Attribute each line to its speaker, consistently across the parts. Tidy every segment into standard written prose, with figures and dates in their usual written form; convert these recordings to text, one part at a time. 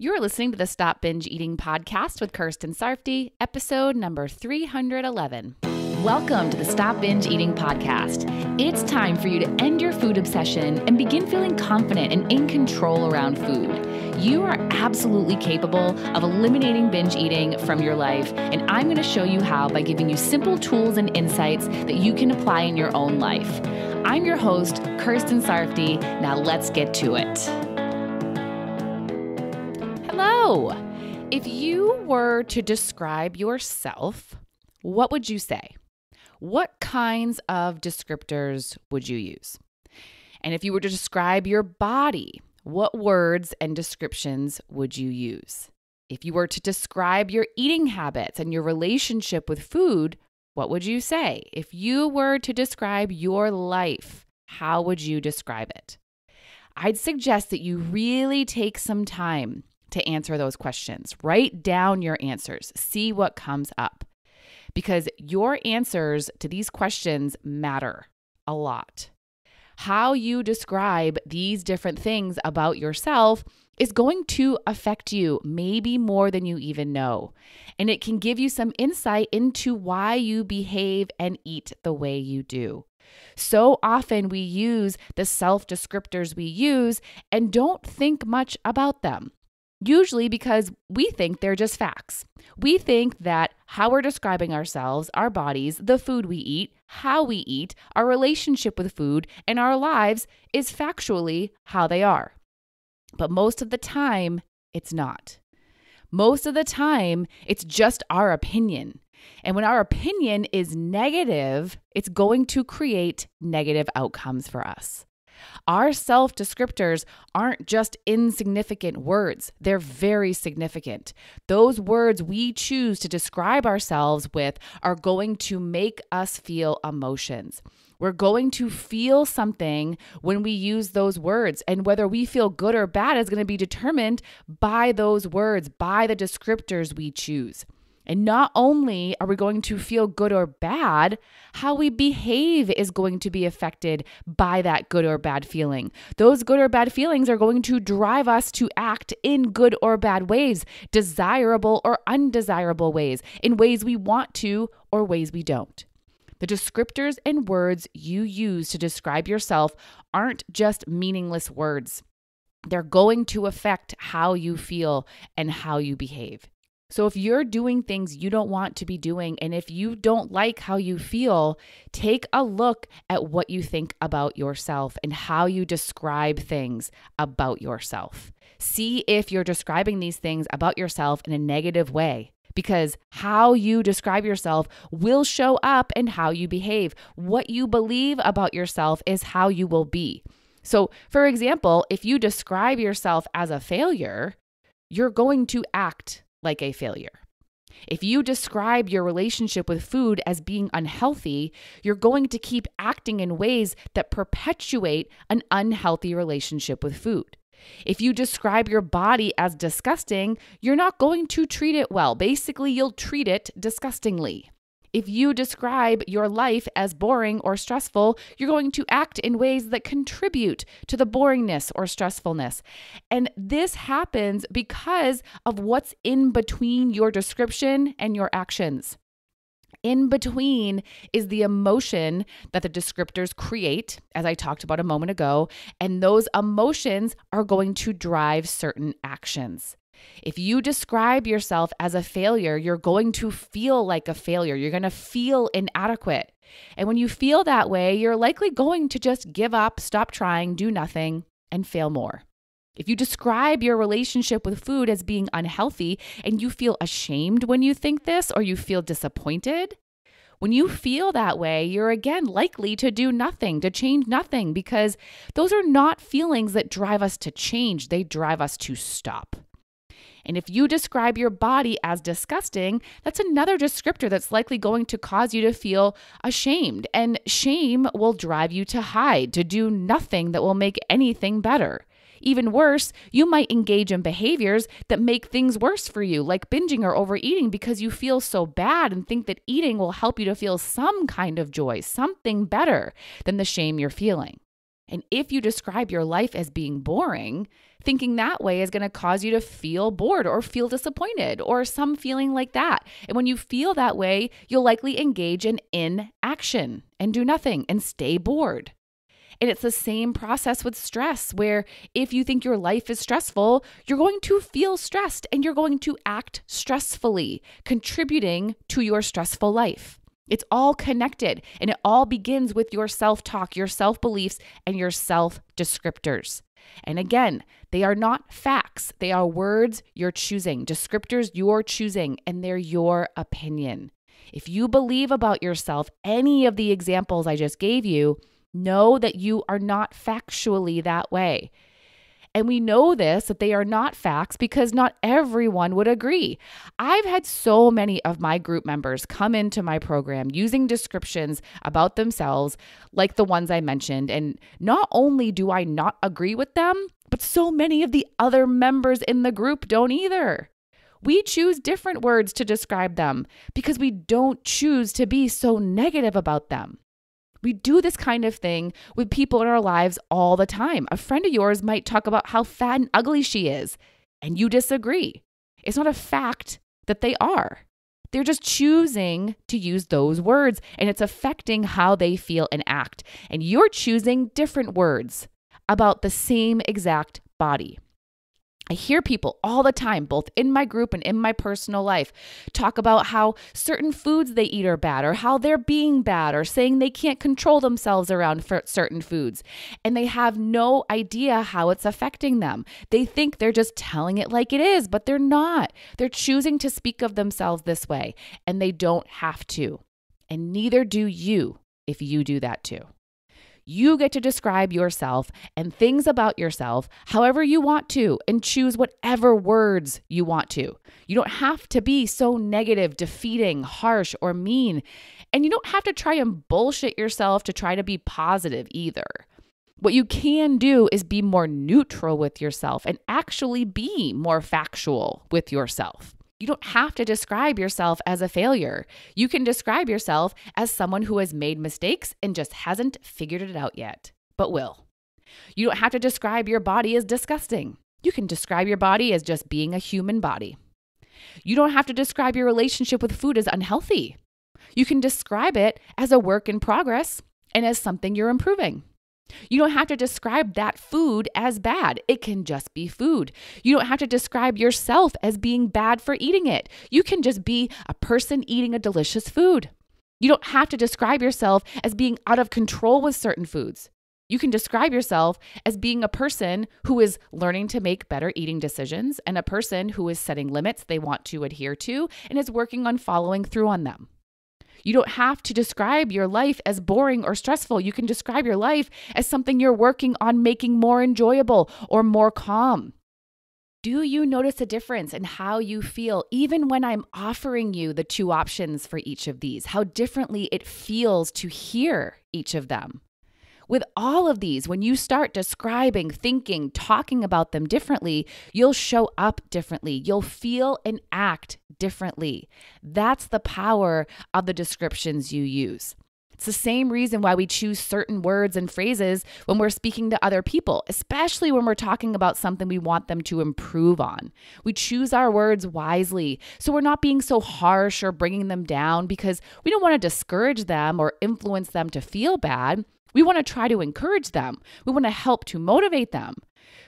Speaker 1: You're listening to the Stop Binge Eating podcast with Kirsten Sarfty, episode number 311. Welcome to the Stop Binge Eating podcast. It's time for you to end your food obsession and begin feeling confident and in control around food. You are absolutely capable of eliminating binge eating from your life, and I'm going to show you how by giving you simple tools and insights that you can apply in your own life. I'm your host, Kirsten Sarfty. Now let's get to it. Hello. If you were to describe yourself, what would you say? What kinds of descriptors would you use? And if you were to describe your body, what words and descriptions would you use? If you were to describe your eating habits and your relationship with food, what would you say? If you were to describe your life, how would you describe it? I'd suggest that you really take some time to answer those questions. Write down your answers. See what comes up. Because your answers to these questions matter a lot. How you describe these different things about yourself is going to affect you maybe more than you even know. And it can give you some insight into why you behave and eat the way you do. So often we use the self-descriptors we use and don't think much about them. Usually because we think they're just facts. We think that how we're describing ourselves, our bodies, the food we eat, how we eat, our relationship with food, and our lives is factually how they are. But most of the time, it's not. Most of the time, it's just our opinion. And when our opinion is negative, it's going to create negative outcomes for us. Our self-descriptors aren't just insignificant words. They're very significant. Those words we choose to describe ourselves with are going to make us feel emotions. We're going to feel something when we use those words, and whether we feel good or bad is going to be determined by those words, by the descriptors we choose. And not only are we going to feel good or bad, how we behave is going to be affected by that good or bad feeling. Those good or bad feelings are going to drive us to act in good or bad ways, desirable or undesirable ways, in ways we want to or ways we don't. The descriptors and words you use to describe yourself aren't just meaningless words. They're going to affect how you feel and how you behave. So if you're doing things you don't want to be doing, and if you don't like how you feel, take a look at what you think about yourself and how you describe things about yourself. See if you're describing these things about yourself in a negative way, because how you describe yourself will show up in how you behave. What you believe about yourself is how you will be. So, for example, if you describe yourself as a failure, you're going to act like a failure. If you describe your relationship with food as being unhealthy, you're going to keep acting in ways that perpetuate an unhealthy relationship with food. If you describe your body as disgusting, you're not going to treat it well. Basically, you'll treat it disgustingly. If you describe your life as boring or stressful, you're going to act in ways that contribute to the boringness or stressfulness. And this happens because of what's in between your description and your actions. In between is the emotion that the descriptors create, as I talked about a moment ago, and those emotions are going to drive certain actions. If you describe yourself as a failure, you're going to feel like a failure. You're going to feel inadequate. And when you feel that way, you're likely going to just give up, stop trying, do nothing, and fail more. If you describe your relationship with food as being unhealthy and you feel ashamed when you think this, or you feel disappointed, when you feel that way, you're again likely to do nothing, to change nothing, because those are not feelings that drive us to change. They drive us to stop. And if you describe your body as disgusting, that's another descriptor that's likely going to cause you to feel ashamed. And shame will drive you to hide, to do nothing that will make anything better. Even worse, you might engage in behaviors that make things worse for you, like binging or overeating, because you feel so bad and think that eating will help you to feel some kind of joy, something better than the shame you're feeling. And if you describe your life as being boring, Thinking that way is going to cause you to feel bored or feel disappointed or some feeling like that. And when you feel that way, you'll likely engage in inaction and do nothing and stay bored. And it's the same process with stress, where if you think your life is stressful, you're going to feel stressed and you're going to act stressfully, contributing to your stressful life. It's all connected, and it all begins with your self-talk, your self-beliefs, and your self-descriptors. And again, they are not facts. They are words you're choosing, descriptors you're choosing, and they're your opinion. If you believe about yourself any of the examples I just gave you, know that you are not factually that way. And we know this, that they are not facts, because not everyone would agree. I've had so many of my group members come into my program using descriptions about themselves like the ones I mentioned. And not only do I not agree with them, but so many of the other members in the group don't either. We choose different words to describe them because we don't choose to be so negative about them. We do this kind of thing with people in our lives all the time. A friend of yours might talk about how fat and ugly she is, and you disagree. It's not a fact that they are. They're just choosing to use those words, and it's affecting how they feel and act. And you're choosing different words about the same exact body. I hear people all the time, both in my group and in my personal life, talk about how certain foods they eat are bad, or how they're being bad, or saying they can't control themselves around certain foods. And they have no idea how it's affecting them. They think they're just telling it like it is, but they're not. They're choosing to speak of themselves this way, and they don't have to. And neither do you if you do that too. You get to describe yourself and things about yourself however you want to, and choose whatever words you want to. You don't have to be so negative, defeating, harsh, or mean. And you don't have to try and bullshit yourself to try to be positive either. What you can do is be more neutral with yourself and actually be more factual with yourself. You don't have to describe yourself as a failure. You can describe yourself as someone who has made mistakes and just hasn't figured it out yet, but will. You don't have to describe your body as disgusting. You can describe your body as just being a human body. You don't have to describe your relationship with food as unhealthy. You can describe it as a work in progress and as something you're improving. You don't have to describe that food as bad. It can just be food. You don't have to describe yourself as being bad for eating it. You can just be a person eating a delicious food. You don't have to describe yourself as being out of control with certain foods. You can describe yourself as being a person who is learning to make better eating decisions, and a person who is setting limits they want to adhere to and is working on following through on them. You don't have to describe your life as boring or stressful. You can describe your life as something you're working on making more enjoyable or more calm. Do you notice a difference in how you feel, even when I'm offering you the two options for each of these? How differently it feels to hear each of them. With all of these, when you start describing, thinking, talking about them differently, you'll show up differently. You'll feel and act differently. That's the power of the descriptions you use. It's the same reason why we choose certain words and phrases when we're speaking to other people, especially when we're talking about something we want them to improve on. We choose our words wisely, so we're not being so harsh or bringing them down, because we don't want to discourage them or influence them to feel bad. We want to try to encourage them. We want to help to motivate them.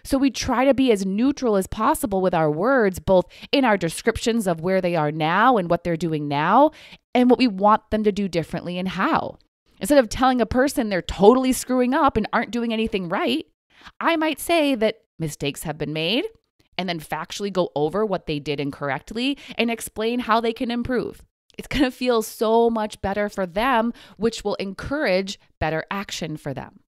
Speaker 1: So we try to be as neutral as possible with our words, both in our descriptions of where they are now and what they're doing now, and what we want them to do differently and how. Instead of telling a person they're totally screwing up and aren't doing anything right, I might say that mistakes have been made, and then factually go over what they did incorrectly and explain how they can improve. It's going to feel so much better for them, which will encourage better action for them.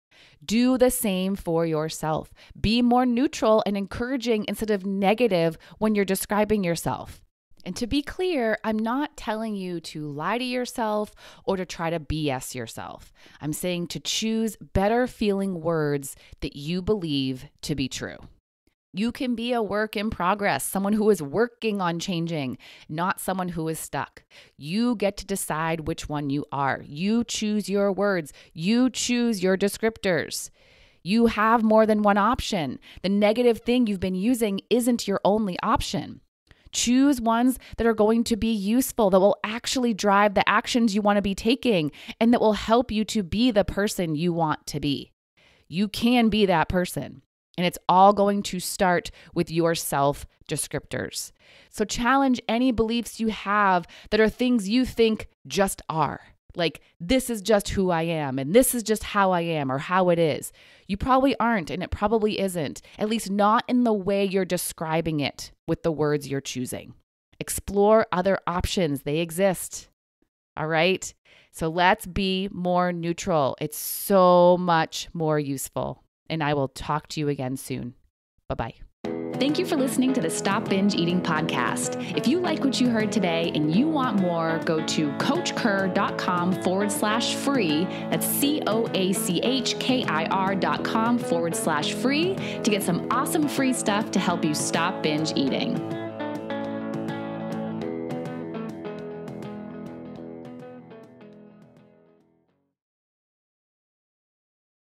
Speaker 1: Do the same for yourself. Be more neutral and encouraging instead of negative when you're describing yourself. And to be clear, I'm not telling you to lie to yourself or to try to BS yourself. I'm saying to choose better feeling words that you believe to be true. You can be a work in progress, someone who is working on changing, not someone who is stuck. You get to decide which one you are. You choose your words. You choose your descriptors. You have more than one option. The negative thing you've been using isn't your only option. Choose ones that are going to be useful, that will actually drive the actions you want to be taking, and that will help you to be the person you want to be. You can be that person. And it's all going to start with your self descriptors. So challenge any beliefs you have that are things you think just are. Like, this is just who I am, and this is just how I am, or how it is. You probably aren't, and it probably isn't, at least not in the way you're describing it with the words you're choosing. Explore other options. They exist. All right? So let's be more neutral. It's so much more useful. And I will talk to you again soon. Bye-bye. Thank you for listening to the Stop Binge Eating podcast. If you like what you heard today and you want more, go to coachkir.com/free. That's COACHKIR.com/free to get some awesome free stuff to help you stop binge eating.